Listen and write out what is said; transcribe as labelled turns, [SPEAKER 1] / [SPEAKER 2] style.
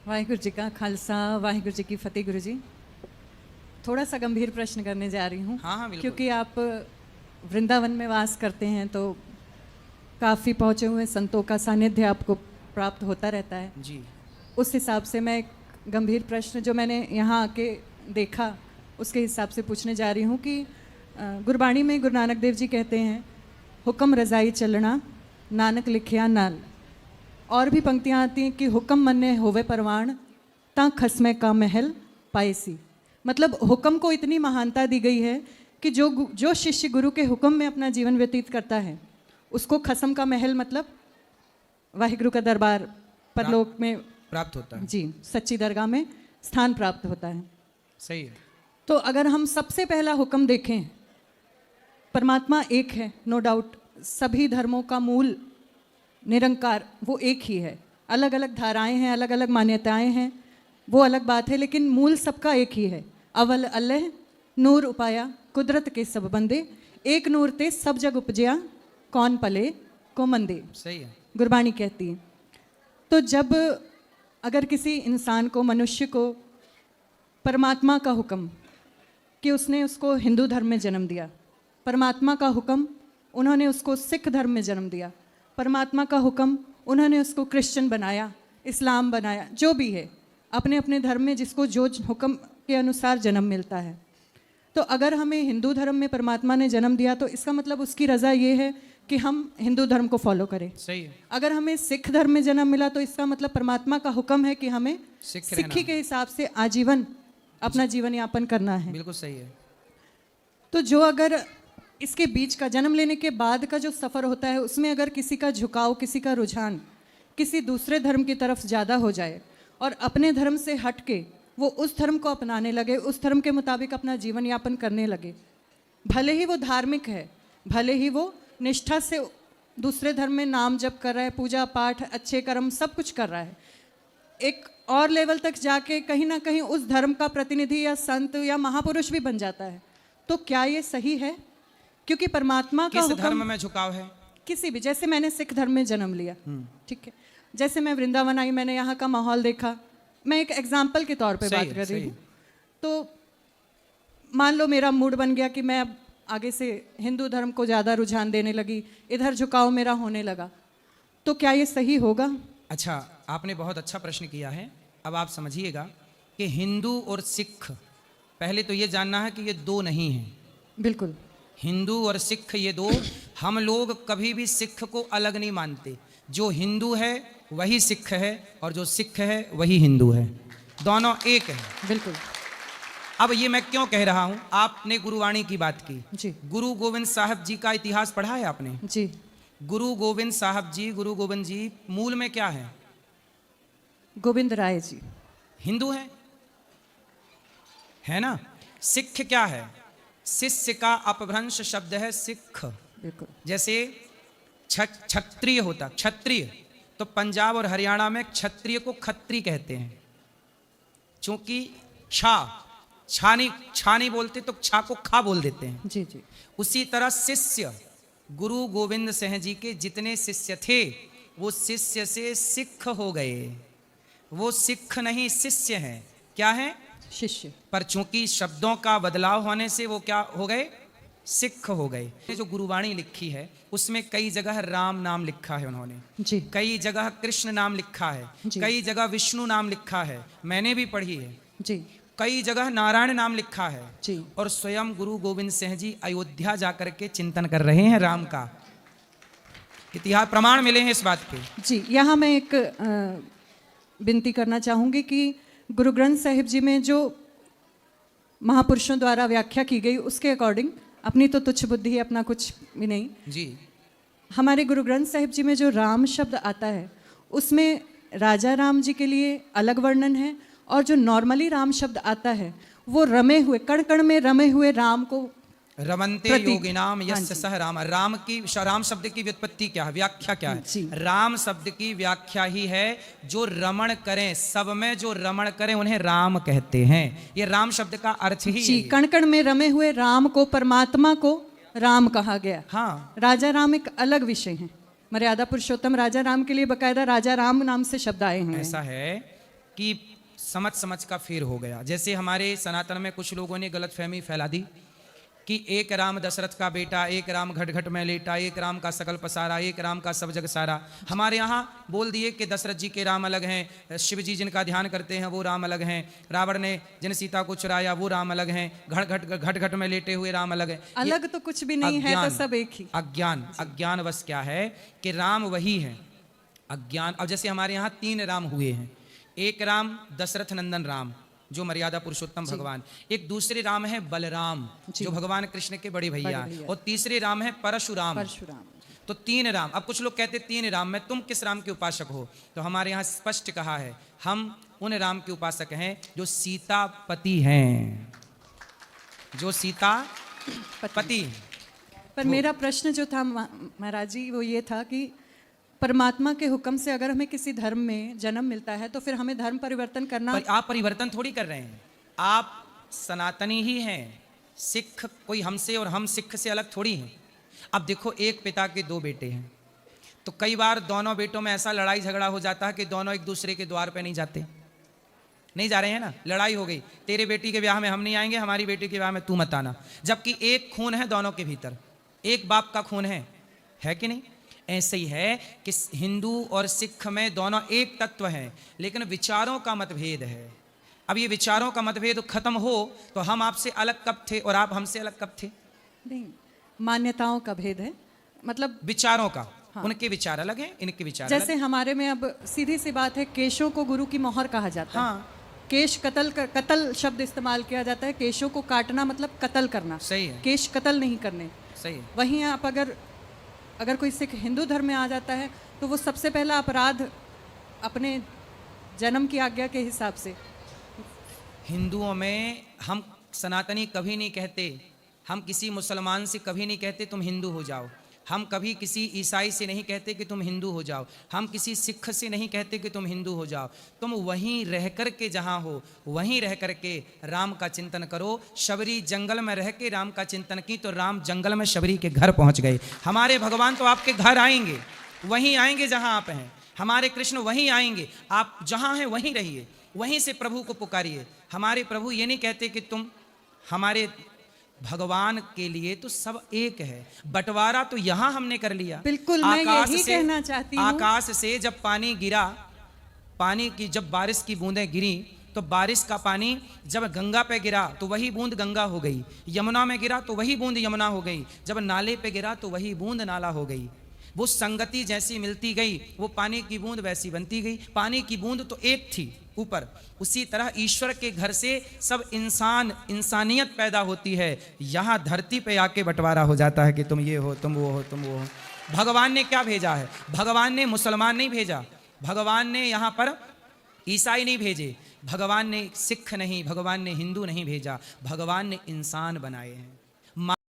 [SPEAKER 1] वाहिगुरु जी का खालसा, वाहिगुरु जी की फतेह। गुरु जी, थोड़ा सा गंभीर प्रश्न करने जा रही हूँ।
[SPEAKER 2] हाँ बिल्कुल।
[SPEAKER 1] क्योंकि आप वृंदावन में वास करते हैं तो काफ़ी पहुँचे हुए संतों का सानिध्य आपको प्राप्त होता रहता है।
[SPEAKER 2] जी।
[SPEAKER 1] उस हिसाब से मैं एक गंभीर प्रश्न जो मैंने यहाँ आके देखा उसके हिसाब से पूछने जा रही हूँ कि गुरबाणी में गुरु नानक देव जी कहते हैं, हुक्म रजाई चलना नानक लिखिया नाल। और भी पंक्तियाँ आती हैं कि हुक्म मन्ने होवे परवान ता खसमे का महल पाएसी। मतलब हुक्म को इतनी महानता दी गई है कि जो शिष्य गुरु के हुक्म में अपना जीवन व्यतीत करता है उसको खसम का महल, मतलब वाहिगुरु का दरबार परलोक में
[SPEAKER 2] प्राप्त होता है।
[SPEAKER 1] जी, सच्ची दरगाह में स्थान प्राप्त होता है।
[SPEAKER 2] सही है।
[SPEAKER 1] तो अगर हम सबसे पहला हुक्म देखें, परमात्मा एक है, नो डाउट। सभी धर्मों का मूल निरंकार वो एक ही है। अलग अलग धाराएं हैं, अलग अलग मान्यताएं हैं, वो अलग बात है, लेकिन मूल सबका एक ही है। अवल अल्लाह नूर उपाया कुदरत के सब बंदे, एक नूर ते सब जग उपजया कौन पले को मंदे।
[SPEAKER 2] सही है।
[SPEAKER 1] गुरबाणी कहती है। तो जब अगर किसी इंसान को, मनुष्य को परमात्मा का हुक्म कि उसने उसको हिंदू धर्म में जन्म दिया, परमात्मा का हुक्म उन्होंने उसको सिख धर्म में जन्म दिया, परमात्मा का हुक्म उन्होंने उसको क्रिश्चियन बनाया, इस्लाम बनाया, जो भी है अपने अपने धर्म में जिसको जो हुक्म के अनुसार जन्म मिलता है। तो अगर हमें हिंदू धर्म में परमात्मा ने जन्म दिया तो इसका मतलब उसकी रज़ा ये है कि हम हिंदू धर्म को फॉलो करें।
[SPEAKER 2] सही है।
[SPEAKER 1] अगर हमें सिख धर्म में जन्म मिला तो इसका मतलब परमात्मा का हुक्म है कि हमें
[SPEAKER 2] सिख
[SPEAKER 1] सिक्खी के हिसाब से आजीवन अपना जीवन यापन करना है।
[SPEAKER 2] बिल्कुल सही है।
[SPEAKER 1] तो जो अगर इसके बीच का जन्म लेने के बाद का जो सफ़र होता है उसमें अगर किसी का झुकाव, किसी का रुझान किसी दूसरे धर्म की तरफ ज़्यादा हो जाए और अपने धर्म से हट के वो उस धर्म को अपनाने लगे, उस धर्म के मुताबिक अपना जीवन यापन करने लगे, भले ही वो धार्मिक है, भले ही वो निष्ठा से दूसरे धर्म में नाम जप कर रहा है, पूजा पाठ, अच्छे कर्म सब कुछ कर रहा है, एक और लेवल तक जाके कहीं ना कहीं उस धर्म का प्रतिनिधि या संत या महापुरुष भी बन जाता है, तो क्या ये सही है? क्योंकि परमात्मा का
[SPEAKER 2] किस धर्म
[SPEAKER 1] हुक्म
[SPEAKER 2] में झुकाव है?
[SPEAKER 1] किसी भी, जैसे मैंने सिख धर्म में जन्म लिया, ठीक है, जैसे मैं वृंदावन आई, मैंने यहाँ का माहौल देखा, मैं एक एग्जाम्पल के तौर पे बात कर रही हूँ। तो मान लो मेरा मूड बन गया कि मैं अब आगे से हिंदू धर्म को ज़्यादा रुझान देने लगी, इधर झुकाव मेरा होने लगा, तो क्या ये सही होगा?
[SPEAKER 2] अच्छा, आपने बहुत अच्छा प्रश्न किया है। अब आप समझिएगा कि हिंदू और सिख, पहले तो ये जानना है कि ये दो नहीं हैं।
[SPEAKER 1] बिल्कुल।
[SPEAKER 2] हिंदू और सिख ये दो, हम लोग कभी भी सिख को अलग नहीं मानते। जो हिंदू है वही सिख है और जो सिख है वही हिंदू है, दोनों एक है।
[SPEAKER 1] बिल्कुल।
[SPEAKER 2] अब ये मैं क्यों कह रहा हूं, आपने गुरुवाणी की बात की
[SPEAKER 1] जी।
[SPEAKER 2] गुरु गोविंद साहब जी का इतिहास पढ़ा है आपने?
[SPEAKER 1] जी।
[SPEAKER 2] गुरु गोविंद साहब जी, गुरु गोविंद जी मूल में क्या है?
[SPEAKER 1] गोविंद राय जी
[SPEAKER 2] हिंदू है ना? सिख क्या है? शिष्य का अपभ्रंश शब्द है सिख।
[SPEAKER 1] बिल्कुल।
[SPEAKER 2] जैसे क्षत्रिय होता, क्षत्रिय तो पंजाब और हरियाणा में क्षत्रिय को खत्री कहते हैं, क्योंकि छा नहीं बोलते तो छा को खा बोल देते हैं।
[SPEAKER 1] जी जी।
[SPEAKER 2] उसी तरह शिष्य, गुरु गोविंद सिंह जी के जितने शिष्य थे वो शिष्य से सिख हो गए। वो सिख नहीं शिष्य हैं। क्या है?
[SPEAKER 1] शिष्य।
[SPEAKER 2] पर चूंकि शब्दों का बदलाव होने से वो क्या हो गए? सिख हो गए। जो गुरुवाणी लिखी है उसमें कई जगह राम नाम लिखा है उन्होंने
[SPEAKER 1] जी।
[SPEAKER 2] कई जगह कृष्ण नाम लिखा है, कई जगह विष्णु नाम लिखा है, मैंने भी पढ़ी है
[SPEAKER 1] जी।
[SPEAKER 2] कई जगह नारायण नाम लिखा है
[SPEAKER 1] जी।
[SPEAKER 2] और स्वयं गुरु गोविंद सिंह जी अयोध्या जाकर के चिंतन कर रहे हैं राम का। इतिहास प्रमाण मिले हैं इस बात के।
[SPEAKER 1] जी, यहाँ मैं एक विनती करना चाहूँगी कि गुरु ग्रंथ साहिब जी में जो महापुरुषों द्वारा व्याख्या की गई उसके अकॉर्डिंग, अपनी तो तुच्छ बुद्धि है, अपना कुछ भी नहीं
[SPEAKER 2] जी,
[SPEAKER 1] हमारे गुरु ग्रंथ साहिब जी में जो राम शब्द आता है उसमें राजा राम जी के लिए अलग वर्णन है, और जो नॉर्मली राम शब्द आता है वो रमे हुए, कण कण में रमे हुए राम को
[SPEAKER 2] रमन्ते योगिनाम यस्य सह राम। राम शब्द की व्युत्पत्ति क्या है, व्याख्या क्या है? राम शब्द की व्याख्या ही है जो रमण करें, सब में जो रमण करें उन्हें राम कहते हैं। ये राम शब्द का अर्थ ही
[SPEAKER 1] जी, कण कण में रमे हुए राम को, परमात्मा को राम कहा गया।
[SPEAKER 2] हाँ,
[SPEAKER 1] राजा राम एक अलग विषय है। मर्यादा पुरुषोत्तम राजा राम के लिए बकायदा राजा राम नाम से शब्द आए हैं।
[SPEAKER 2] ऐसा है कि समझ समझ का फेर हो गया। जैसे हमारे सनातन में कुछ लोगों ने गलतफहमी फैला दी कि एक राम दशरथ का बेटा, एक राम घट घट में लेटा, एक राम का सकल पसारा, एक राम का सब जग सारा। हमारे यहाँ बोल दिए कि दशरथ जी के राम अलग हैं, शिव जी जिनका ध्यान करते हैं वो राम अलग हैं, रावण ने जिन सीता को चुराया वो राम अलग हैं, घट घट में लेटे हुए राम अलग हैं।
[SPEAKER 1] अलग तो कुछ भी नहीं है, तो सब एक ही।
[SPEAKER 2] अज्ञान बस क्या है कि राम वही है, अज्ञान। अब जैसे हमारे यहाँ 3 राम हुए हैं, एक राम दशरथ नंदन राम जो मर्यादा पुरुषोत्तम भगवान, एक दूसरे राम है बलराम जो भगवान कृष्ण के बड़े भैया, और तीसरे राम है परशुराम। तो 3 राम। अब कुछ लोग कहते 3 राम में तुम किस राम के उपासक हो? तो हमारे यहाँ स्पष्ट कहा है हम उन राम के उपासक हैं जो सीतापति हैं, जो सीतापति।
[SPEAKER 1] पर मेरा प्रश्न जो था महाराज जी वो ये था कि परमात्मा के हुक्म से अगर हमें किसी धर्म में जन्म मिलता है तो फिर हमें धर्म परिवर्तन करना।
[SPEAKER 2] आप परिवर्तन थोड़ी कर रहे हैं, आप सनातनी ही हैं। सिख कोई हमसे और हम सिख से अलग थोड़ी हैं। अब देखो, एक पिता के 2 बेटे हैं, तो कई बार दोनों बेटों में ऐसा लड़ाई झगड़ा हो जाता है कि दोनों एक दूसरे के द्वार पे नहीं जाते, नहीं जा रहे हैं ना, लड़ाई हो गई, तेरे बेटी के ब्याह में हम नहीं आएंगे, हमारी बेटी के ब्याह में तू मत आना। जबकि एक खून है दोनों के भीतर, एक बाप का खून है कि नहीं? ऐसे ही है कि हिंदू और सिख में दोनों एक तत्व हैं, लेकिन विचारों का मतभेद है। अब ये विचारों का मतभेद खत्म हो तो हम आपसे अलग कब थे और आप हमसे अलग कब थे?
[SPEAKER 1] नहीं, मान्यताओं का भेद है, मतलब
[SPEAKER 2] विचारों का। हाँ। उनके विचार अलग हैं, इनके विचार
[SPEAKER 1] जैसे
[SPEAKER 2] अलग।
[SPEAKER 1] हमारे में अब सीधी सी बात है, केशों को गुरु की मोहर कहा जाता है।
[SPEAKER 2] हाँ।
[SPEAKER 1] केश कत्ल शब्द इस्तेमाल किया जाता है, केशों को काटना मतलब कत्ल करना।
[SPEAKER 2] सही है।
[SPEAKER 1] केश कत्ल नहीं करने।
[SPEAKER 2] सही है।
[SPEAKER 1] वहीं आप अगर कोई सिख हिंदू धर्म में आ जाता है तो वो सबसे पहला अपराध अपने जन्म की आज्ञा के हिसाब से।
[SPEAKER 2] हिंदुओं में हम सनातनी कभी नहीं कहते, हम किसी मुसलमान से कभी नहीं कहते तुम हिंदू हो जाओ, हम कभी किसी ईसाई से नहीं कहते कि तुम हिंदू हो जाओ, हम किसी सिख से नहीं कहते कि तुम हिंदू हो जाओ। तुम वहीं रह कर के जहाँ हो वहीं रह कर के राम का चिंतन करो। शबरी जंगल में रह के राम का चिंतन की तो राम जंगल में शबरी के घर पहुँच गए। हमारे भगवान तो आपके घर आएंगे, वहीं आएंगे जहाँ आप हैं। हमारे कृष्ण वहीं आएंगे, आप जहाँ हैं वहीं रहिए, वहीं से प्रभु को पुकारिए। हमारे प्रभु ये नहीं कहते कि तुम, हमारे भगवान के लिए तो सब एक है। बंटवारा तो यहां हमने कर लिया।
[SPEAKER 1] बिल्कुल, मैं यही कहना चाहती हूं।
[SPEAKER 2] आकाश से जब पानी गिरा, पानी की जब बारिश की बूंदें गिरी तो बारिश का पानी जब गंगा पे गिरा तो वही बूंद गंगा हो गई, यमुना में गिरा तो वही बूंद यमुना हो गई, जब नाले पे गिरा तो वही बूंद नाला हो गई। वो संगति जैसी मिलती गई, वो पानी की बूंद वैसी बनती गई। पानी की बूंद तो एक थी ऊपर, उसी तरह ईश्वर के घर से सब इंसानियत पैदा होती है। यहाँ धरती पे आके बंटवारा हो जाता है कि तुम ये हो, तुम वो हो, तुम वो हो। भगवान ने क्या भेजा है? भगवान ने मुसलमान नहीं भेजा, भगवान ने यहाँ पर ईसाई नहीं भेजे, भगवान ने सिख नहीं, भगवान ने हिंदू नहीं भेजा, भगवान ने इंसान बनाए हैं।